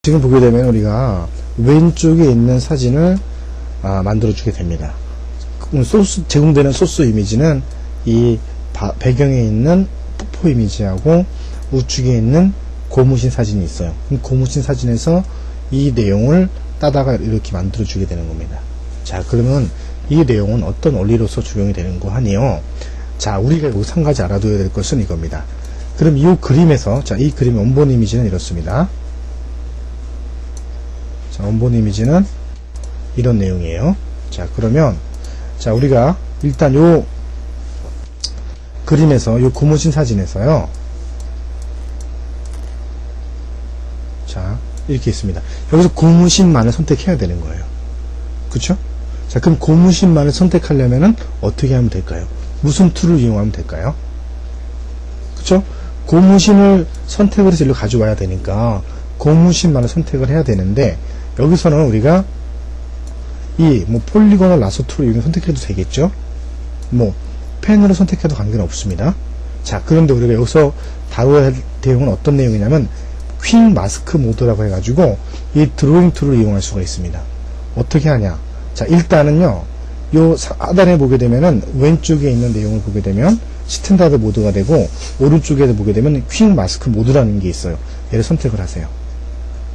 지금 보게 되면 우리가 왼쪽에 있는 사진을 만들어 주게 됩니다. 제공되는 소스 이미지는 이 배경에 있는 폭포 이미지하고 우측에 있는 고무신 사진이 있어요. 그럼 고무신 사진에서 이 내용을 따다가 이렇게 만들어 주게 되는 겁니다. 자, 그러면 이 내용은 어떤 원리로서 적용이 되는 거 하니요. 자, 우리가 여기서 한 가지 알아둬야 될 것은 이겁니다. 그럼 이 그림에서, 자, 이 그림의 원본 이미지는 이렇습니다. 자, 원본 이미지는 이런 내용이에요. 자, 그러면, 자, 우리가 일단 요 그림에서, 요 고무신 사진에서요. 자, 이렇게 있습니다. 여기서 고무신만을 선택해야 되는 거예요. 그쵸? 자, 그럼 고무신만을 선택하려면은 어떻게 하면 될까요? 무슨 툴을 이용하면 될까요? 그쵸? 고무신을 선택을 해서 일로 가져와야 되니까 고무신만을 선택을 해야 되는데 여기서는 우리가 이 폴리곤을 라소 툴을 이용해 선택해도 되겠죠? 펜으로 선택해도 관계는 없습니다. 자, 그런데 우리가 여기서 다뤄야 할 내용은 어떤 내용이냐면 퀵 마스크 모드라고 해가지고 이 드로잉 툴을 이용할 수가 있습니다. 어떻게 하냐? 자, 일단은요, 요 하단에 보게 되면은 왼쪽에 있는 내용을 보게 되면 스탠다드 모드가 되고 오른쪽에 보게 되면 퀵 마스크 모드라는 게 있어요. 얘를 선택을 하세요.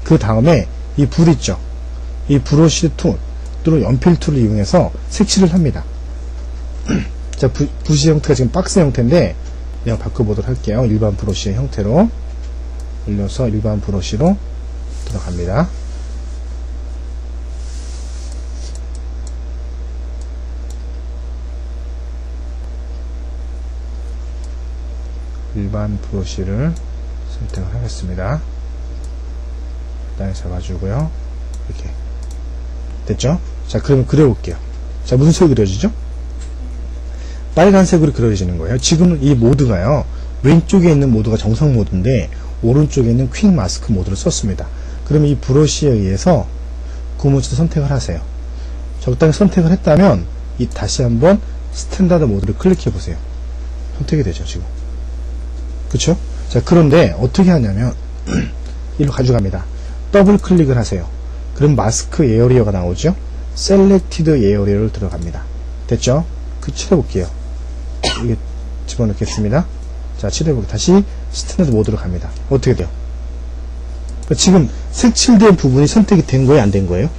그 다음에 이 불 있죠? 이 브러쉬 툴 또는 연필 툴을 이용해서 색칠을 합니다. 자, 부시 형태가 지금 박스 형태인데 그냥 바꿔보도록 할게요. 일반 브러쉬의 형태로 올려서 일반 브러쉬로 들어갑니다. 일반 브러쉬를 선택을 하겠습니다. 적당히 잡아주고요. 이렇게 됐죠? 자, 그러면 그려볼게요. 자, 무슨 색이 그려지죠? 빨간색으로 그려지는 거예요. 지금 이 모드가요, 왼쪽에 있는 모드가 정상 모드인데 오른쪽에 있는 퀵 마스크 모드를 썼습니다. 그러면 이 브러쉬에 의해서 고무신을 선택을 하세요. 적당히 선택을 했다면 다시 한번 스탠다드 모드를 클릭해 보세요. 선택이 되죠, 지금. 그쵸? 자, 그런데 어떻게 하냐면 이리로 가져갑니다. 더블 클릭을 하세요. 그럼 마스크 에어리어가 나오죠? 셀렉티드 에어리어를 들어갑니다. 됐죠? 칠해볼게요. 이게 집어넣겠습니다. 자, 칠해볼게요. 다시 스탠다드 모드로 갑니다. 어떻게 돼요? 지금 색칠된 부분이 선택이 된 거예요? 안 된 거예요?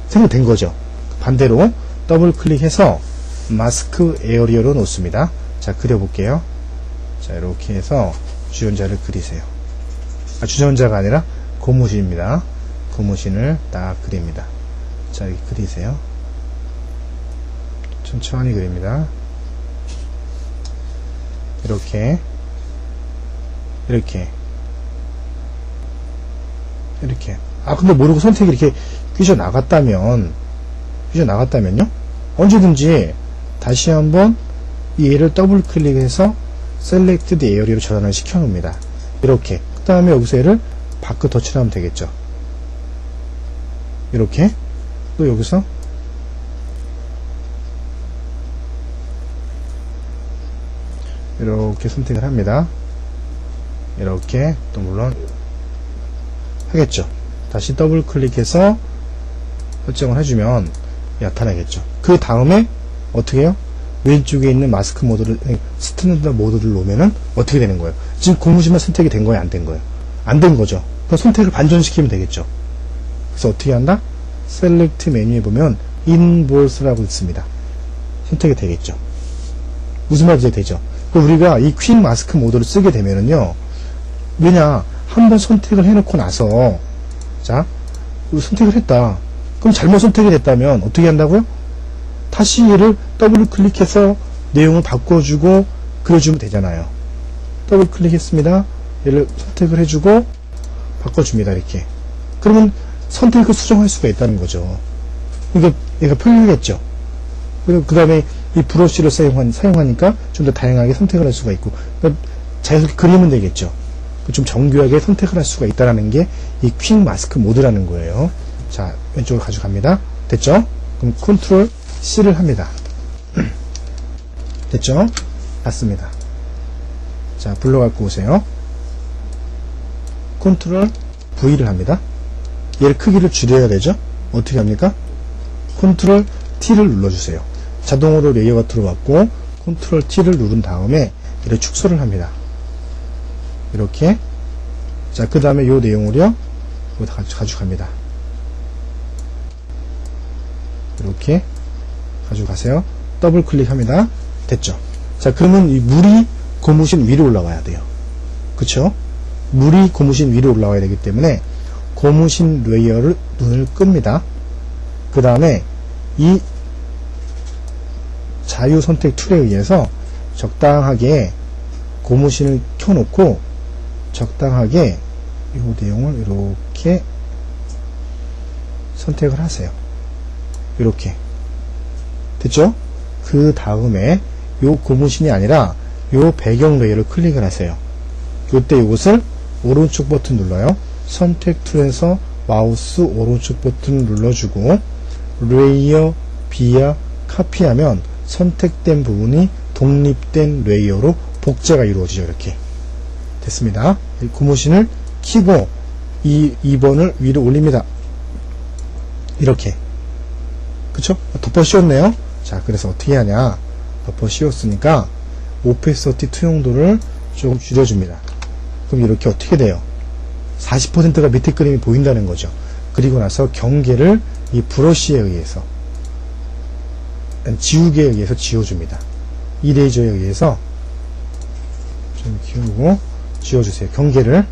선택된 거죠. 반대로 더블 클릭해서 마스크 에어리어로 놓습니다. 자, 그려볼게요. 자, 이렇게 해서 주연자를 그리세요. 주전자가 아니라 고무신입니다. 고무신을 딱 그립니다. 자, 이렇게 그리세요. 천천히 그립니다. 이렇게 근데 모르고 선택이 이렇게 삐져나갔다면요, 언제든지 다시 한번 얘를 더블 클릭해서 셀렉티드 에어리어로 전환을 시켜 놓습니다. 이렇게. 그 다음에 여기서 얘를 바크 터치를 하면 되겠죠. 이렇게. 또 여기서 이렇게 선택을 합니다. 이렇게. 또 물론 하겠죠. 다시 더블 클릭해서 설정을 해주면 나타나겠죠. 그 다음에 어떻게 해요? 왼쪽에 있는 마스크 모드를, 스탠다드 모드를 놓으면은 어떻게 되는 거예요? 지금 고무신만 선택이 된 거예요? 안 된 거예요? 안 된 거죠. 그럼 선택을 반전시키면 되겠죠. 그래서 어떻게 한다? 셀렉트 메뉴에 보면 인볼스라고 있습니다. 선택이 되겠죠. 무슨 말인지 되죠? 그럼 우리가 이 퀵 마스크 모드를 쓰게 되면은요, 왜냐, 한번 선택을 해놓고 나서, 자, 선택을 했다. 그럼 잘못 선택이 됐다면 어떻게 한다고요? 다시 얘를 더블 클릭해서 내용을 바꿔주고 그려주면 되잖아요. 더블 클릭했습니다. 얘를 선택을 해주고 바꿔줍니다. 이렇게. 그러면 선택을 수정할 수가 있다는 거죠. 그러니까 얘가 편리하겠죠. 그리고 그 다음에 이 브러쉬를 사용하니까 좀 더 다양하게 선택을 할 수가 있고, 그러니까 자연스럽게 그리면 되겠죠. 좀 정교하게 선택을 할 수가 있다는 게 이 퀵 마스크 모드라는 거예요. 자, 왼쪽으로 가져갑니다. 됐죠? 그럼 컨트롤 C를 합니다. 됐죠? 맞습니다. 자, 불러 갖고 오세요. 컨트롤 V를 합니다. 얘를 크기를 줄여야 되죠. 어떻게 합니까? 컨트롤 T를 눌러주세요. 자동으로 레이어가 들어왔고 컨트롤 T를 누른 다음에 얘를 축소를 합니다. 이렇게. 자, 그 다음에 요 내용을요 여기다 가져갑니다. 이렇게 가져가세요. 더블 클릭합니다. 됐죠. 자, 그러면 이 물이 고무신 위로 올라와야 돼요. 그쵸? 물이 고무신 위로 올라와야 되기 때문에 고무신 레이어를 눈을 끕니다. 그 다음에 이 자유 선택 툴에 의해서 적당하게 고무신을 켜놓고 적당하게 이 내용을 이렇게 선택을 하세요. 이렇게. 됐죠? 그 다음에 요 고무신이 아니라 요 배경 레이어를 클릭을 하세요. 요때 이것을 오른쪽 버튼 눌러요. 선택 툴에서 마우스 오른쪽 버튼 눌러주고 레이어 비아 카피하면 선택된 부분이 독립된 레이어로 복제가 이루어지죠. 이렇게 됐습니다. 고무신을 키고 이 2번을 위로 올립니다. 이렇게. 그쵸? 덮어 씌웠네요. 자, 그래서 어떻게 하냐. 덮어 씌웠으니까 오페서티 투영도를 조금 줄여줍니다. 그럼 이렇게 어떻게 돼요? 40%가 밑에 그림이 보인다는 거죠. 그리고 나서 경계를 이 브러쉬에 의해서 지우개에 의해서 지워줍니다. 이레이저에 의해서 좀 키우고 지워주세요. 경계를.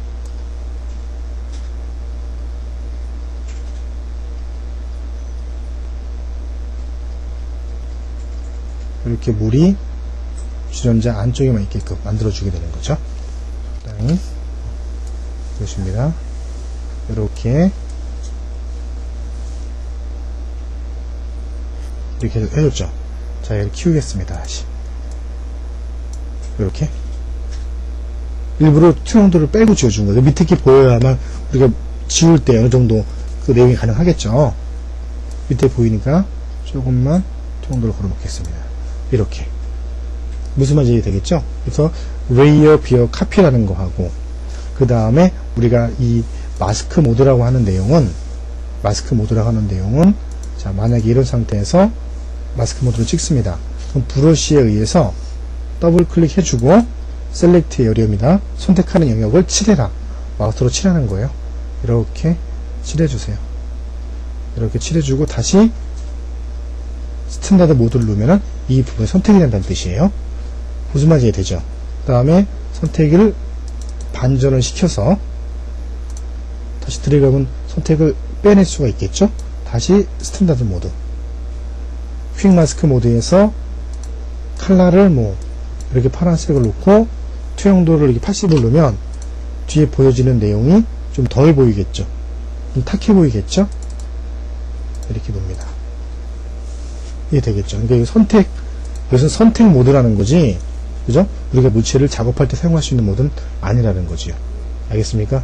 이렇게 물이 주전자 안쪽에만 있게끔 만들어주게 되는 거죠. 그렇습니다. 이렇게 해줬죠. 자, 얘를 키우겠습니다. 다시 이렇게 일부러 투영도를 빼고 지워준 거예요. 밑에 게 보여야만 우리가 지울 때 어느 정도 그 내용이 가능하겠죠. 밑에 보이니까 조금만 투영도를 걸어 놓겠습니다. 이렇게. 무슨 말인지 되겠죠? 그래서 레이어 비어 카피라는 거 하고 그 다음에 우리가 이 마스크 모드라고 하는 내용은 자, 만약에 이런 상태에서 마스크 모드를 찍습니다. 그럼 브러쉬에 의해서 더블 클릭 해주고 셀렉트 에어리어입니다. 선택하는 영역을 칠해라. 마우스로 칠하는 거예요. 이렇게 칠해주세요. 이렇게 칠해주고 다시 스탠다드 모드를 누르면은 이 부분이 선택이 된다는 뜻이에요. 무슨 말인지 되죠? 그 다음에 선택을 반전을 시켜서 다시 드래그하면 선택을 빼낼 수가 있겠죠? 다시 스탠다드 모드. 퀵 마스크 모드에서 컬러를 뭐 이렇게 파란색을 놓고 투영도를 이렇게 80을 놓으면 뒤에 보여지는 내용이 좀 덜 보이겠죠? 좀 탁해 보이겠죠? 이렇게 놉니다. 이게 되겠죠? 그러니까 이것은 선택 모드라는 거지, 그죠? 우리가 물체를 작업할 때 사용할 수 있는 모드는 아니라는 거지요. 알겠습니까?